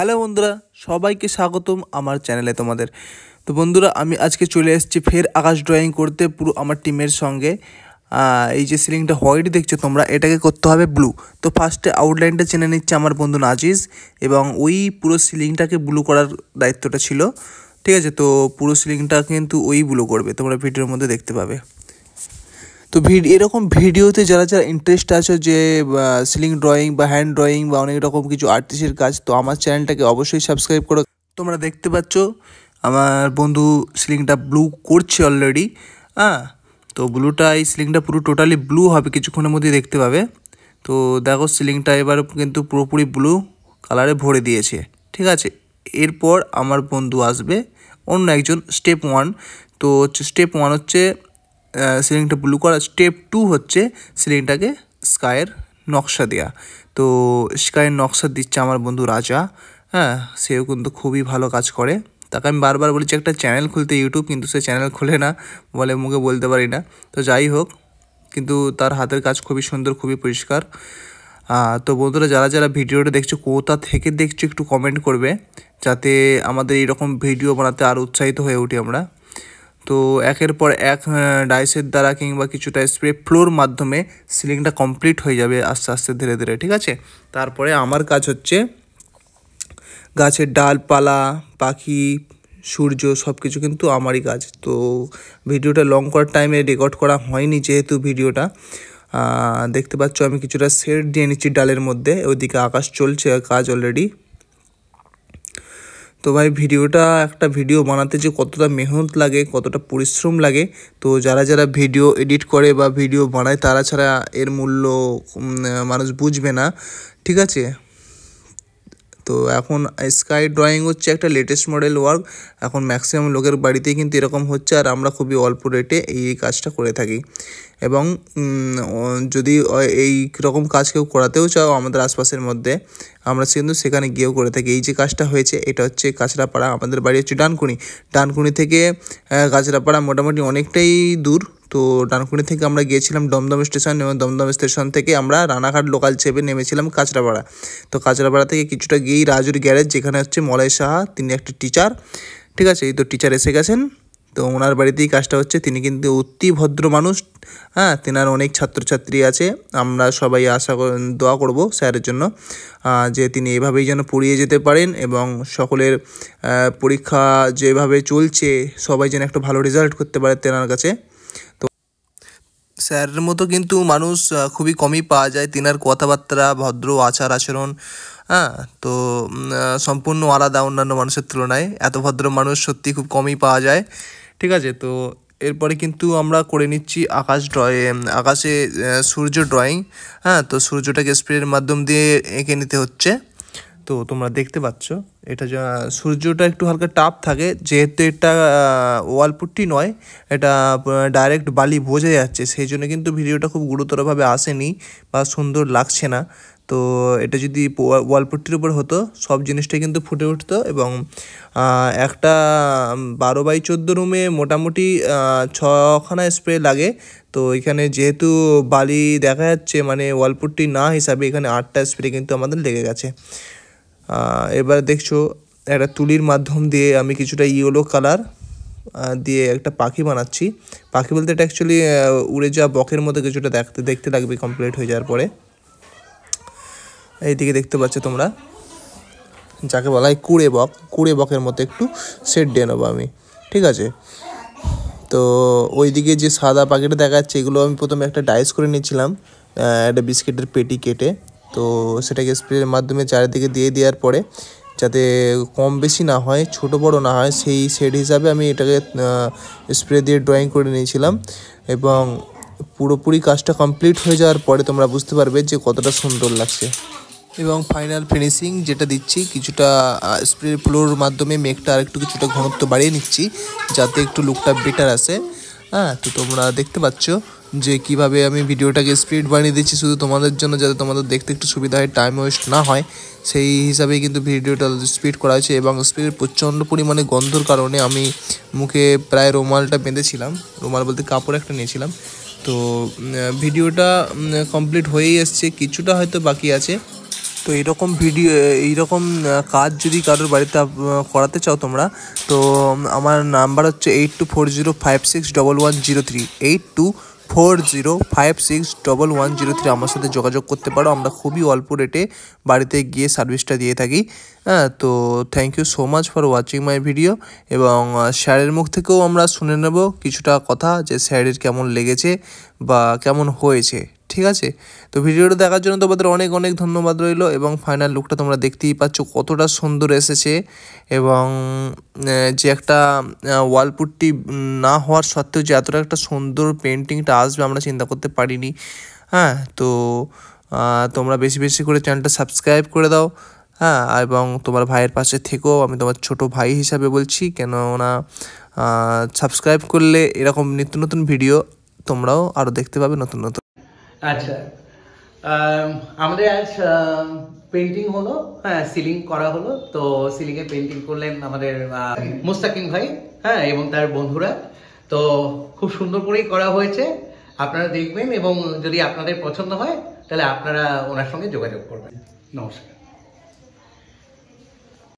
Hello বন্ধুরা, সবাইকে স্বাগতম আমার চ্যানেলে তোমাদের। তো বন্ধুরা, আমি আজকে চলে এসেছি ফের আকাশ ড্রয়িং করতে পুরো আমার টিমের সঙ্গে। এই যে সিলিংটা হোয়াইট দেখছো তোমরা, এটাকে করতে হবে ব্লু। তো ফার্স্টে আউটলাইনটা চেনে নিচ্ছে আমার বন্ধু নাজিজ, এবং ওই পুরো সিলিংটাকে ব্লু করার দায়িত্বটা ছিল। ঠিক আছে, তো পুরো সিলিংটা কিন্তু ওই ব্লু করবে, তোমরা ভিডিওর মধ্যে দেখতে পাবে। তো এরকম ভিডিওতে যারা যারা ইন্টারেস্ট আছে যে সিলিং ড্রয়িং বা হ্যান্ড ড্রয়িং বা অনেক রকম কিছু আর্টিস্টের কাজ, তো আমার চ্যানেলটাকে অবশ্যই সাবস্ক্রাইব করো। তোমরা দেখতে পাচ্ছ আমার বন্ধু সিলিংটা ব্লু করছে অলরেডি। তো ব্লুটা, এই সিলিংটা পুরো টোটালি ব্লু হবে, কিছুক্ষণের মধ্যেই দেখতে পাবে। তো দেখো সিলিংটা এবার কিন্তু পুরোপুরি ব্লু কালারে ভরে দিয়েছে। ঠিক আছে, এরপর আমার বন্ধু আসবে অন্য একজন, স্টেপ 1। তো স্টেপ 1 হচ্ছে সিলিংটা ব্লু করা। স্টেপ 2 হচ্ছে সিলিংটাকে স্কাইয়ের নকশা দেওয়া। তো স্কাইয়ের নকশা দিচ্ছে আমার বন্ধু রাজা। সেও কিন্তু খুবই ভালো কাজ করে। তাকে আমি বারবার বলেছি একটা চ্যানেল খুলতে ইউটিউব, কিন্তু সে চ্যানেল খোলে না, বলে মুখে বলতে পারি না। তো যাই হোক, কিন্তু তার হাতের কাজ খুবই সুন্দর, খুবই পরিষ্কার। তো বন্ধুরা, যারা যারা ভিডিওটা দেখছো, কোথা থেকে দেখছো একটু কমেন্ট করবে, যাতে আমাদের এইরকম ভিডিও বানাতে আরও উৎসাহিত হয়ে উঠি আমরা। তো একের পর এক ডাইসের দ্বারা কিংবা কিছুটা স্প্রে ফ্লোর মাধ্যমে সিলিংটা কমপ্লিট হয়ে যাবে আস্তে আস্তে ধীরে ধীরে। ঠিক আছে, তারপরে আমার কাজ হচ্ছে গাছের ডালপালা, পাখি, সূর্য সব কিছু কিন্তু আমারই কাজ। তো ভিডিওটা লং করার টাইমে রেকর্ড করা হয়নি, যেহেতু ভিডিওটা দেখতে পাচ্ছ আমি কিছুটা শেড দিয়ে নিচ্ছি ডালের মধ্যে। ওইদিকে আকাশ চলছে কাজ অলরেডি। তো ভাই, একটা ভিডিও বানাতে যে কতটা মেহনত লাগে, কতটা পরিশ্রম লাগে, তো যারা যারা ভিডিও এডিট করে বা ভিডিও বানায় তারা ছাড়া এর মূল্য মানুষ বুঝবে না। ঠিক আছে, তো এখন স্কাই ড্রয়িং হচ্ছে একটা লেটেস্ট মডেল ওয়ার্ক। এখন ম্যাক্সিমাম লোকের বাড়িতেই কিন্তু এরকম হচ্ছে, আর আমরা খুবই অল্প রেটে এই কাজটা করে থাকি। এবং যদি এই রকম কাজ কেউ করাতেও চাও আমাদের আশপাশের মধ্যে, আমরা কিন্তু সেখানে গিয়েও করে থাকি। এই যে কাজটা হয়েছে, এটা হচ্ছে কাঁচরাপাড়া, আমাদের বাড়ি হচ্ছে ডানকুনি থেকে কাঁচরাপাড়া মোটামুটি অনেকটাই দূর। তো ডানকুনি থেকে আমরা গিয়েছিলাম দমদম স্টেশন, এবং দমদম স্টেশন থেকে আমরা রানাঘাট লোকাল চেপে নেমেছিলাম কাঁচরাপাড়া। তো কাঁচরাপাড়া থেকে কিছুটা গিয়েই রাজুর গ্যারেজ, যেখানে হচ্ছে মলয় সাহা, তিনি একটা টিচার। ঠিক আছে, এই তো টিচার এসে গেছেন। তো ওনার বাড়িতেই কাজটা হচ্ছে। তিনি কিন্তু অতি ভদ্র মানুষ। তেনার অনেক ছাত্রছাত্রী আছে। আমরা সবাই দোয়া করব স্যারের জন্য, যে তিনি এভাবেই যেন পড়িয়ে যেতে পারেন, এবং সকলের পরীক্ষা যেভাবে চলছে সবাই যেন একটা ভালো রেজাল্ট করতে পারে তেনার কাছে। তো স্যারের মতো কিন্তু মানুষ খুবই কমই পাওয়া যায়। তেনার কথাবার্তা, ভদ্র আচার আচরণ, তো সম্পূর্ণ আলাদা অন্যান্য মানুষের তুলনায়। এত ভদ্র মানুষ সত্যি খুব কমই পাওয়া যায়। ঠিক আছে, তো এরপরে কিন্তু আমরা করে নিচ্ছি আকাশে সূর্য ড্রয়িং। তো সূর্যটাকে স্প্রের মাধ্যম দিয়ে এঁকে নিতে হচ্ছে। তো তোমরা দেখতে পাচ্ছ এটা সূর্যটা একটু হালকা টাফ থাকে, যেহেতু এটা ওয়ালপুট্টি নয়, এটা ডাইরেক্ট বালি বোঝা যাচ্ছে, সেই জন্য কিন্তু ভিডিওটা খুব গুরুতরভাবে আসেনি বা সুন্দর লাগছে না। তো এটা যদি ওয়ালপুট্টির উপর হতো, সব জিনিসটাই কিন্তু ফুটে উঠতো। এবং একটা 12x14 রুমে মোটামুটি 6খানা স্প্রে লাগে। তো এখানে যেহেতু বালি দেখা যাচ্ছে, মানে ওয়ালপুট্টি না হিসাবে, এখানে 8টা স্প্রে কিন্তু আমাদের লেগে গেছে। এবার দেখছো একটা তুলির মাধ্যম দিয়ে আমি কিছুটা ইয়েলো কালার দিয়ে একটা পাখি বানাচ্ছি। পাখি বলতে এটা অ্যাকচুয়ালি উড়ে যাওয়া বকের মতো কিছুটা দেখতে লাগবে কমপ্লিট হয়ে যাওয়ার পরে। এইদিকে দেখতে পাচ্ছ তোমরা, যাকে বলা হয় কুড়ে বকের মতো একটু সেট দিয়ে নেবো আমি। ঠিক আছে, তো ওইদিকে যে সাদা পাখিটা দেখা যাচ্ছে, এগুলো আমি প্রথমে একটা ডাইস করে নিয়েছিলাম, একটা বিস্কিটের পেটি কেটে। তো সেটাকে স্প্রের মাধ্যমে চারিদিকে দিয়ে দেওয়ার পরে, যাতে কম বেশি না হয়, ছোট বড় না হয়, সেই শেড হিসাবে আমি এটাকে স্প্রে দিয়ে ড্রয়িং করে নিয়েছিলাম। এবং পুরোপুরি কাজটা কমপ্লিট হয়ে যাওয়ার পরে তোমরা বুঝতে পারবে যে কতটা সুন্দর লাগছে। এবং ফাইনাল ফিনিশিং যেটা দিচ্ছি, কিছুটা স্প্রে ফ্লোর মাধ্যমে মেঘটা আর একটু কিছুটা ঘনত্ব বাড়িয়ে নিচ্ছি, যাতে একটু লুকটা বেটার আসে। তো তোমরা দেখতে পাচ্ছ যে কিভাবে আমি ভিডিওটাকে স্পিড বানিয়ে দিচ্ছি শুধু তোমাদের জন্য, যাতে তোমাদের দেখতে একটু সুবিধা হয়, টাইম ওয়েস্ট না হয়, সেই হিসাবেই কিন্তু ভিডিওটা স্পিড করা হয়েছে। এবং স্পিডের প্রচণ্ড পরিমাণে গন্ধর কারণে আমি মুখে প্রায় রুমালটা বেঁধেছিলাম, রুমাল বলতে কাপড় একটা নিয়েছিলাম। তো ভিডিওটা কমপ্লিট হয়েই এসছে, কিছুটা হয়তো বাকি আছে। তো এইরকম ভিডিও এইরকম কাজ যদি কারোর বাড়িতে করাতে চাও তোমরা, তো আমার নাম্বার হচ্ছে 8240561103, 8240561103। আমার সাথে যোগাযোগ করতে পারো। আমরা খুবই অল্প রেটে বাড়িতে গিয়ে সার্ভিসটা দিয়ে থাকি। হ্যাঁ, তো thank you so much for watching my video. এবং স্যারের মুখ থেকেও আমরা শুনে নেব কিছুটা কথা যে স্যারের কেমন লেগেছে বা কেমন হয়েছে। ঠিক আছে, তো ভিডিওটা দেখার জন্য তোমাদের অনেক অনেক ধন্যবাদ রইলো। এবং ফাইনাল লুকটা তোমরা দেখতেই পাচ্ছ কতটা সুন্দর এসেছে। এবং যে একটা ওয়ালপুট্টি না হওয়ার সত্ত্বেও যে এতটা একটা সুন্দর পেন্টিংটা আসবে আমরা চিন্তা করতে পারিনি। হ্যাঁ, তো তোমরা বেশি বেশি করে চ্যানেলটা সাবস্ক্রাইব করে দাও। হ্যাঁ, এবং তোমার ভাইয়ের পাশে থেকেও, আমি তোমার ছোট ভাই হিসাবে বলছি, কেননা সাবস্ক্রাইব করলে এরকম নিত্য নতুন ভিডিও তোমরাও আরও দেখতে পাবে নতুন নতুন। আচ্ছা, আমাদের আজ পেন্টিং হলো, হ্যাঁ সিলিং করা হলো। তো সিলিং এ পেন্টিং করলেন আমাদের মুস্তাকিম ভাই, হ্যাঁ, এবং তার বন্ধুরা। তো খুব সুন্দর করেই করা হয়েছে, আপনারা দেখবেন এবং যদি আপনাদের পছন্দ হয় তাহলে আপনারা ওনার সঙ্গে যোগাযোগ করবেন। নমস্কার।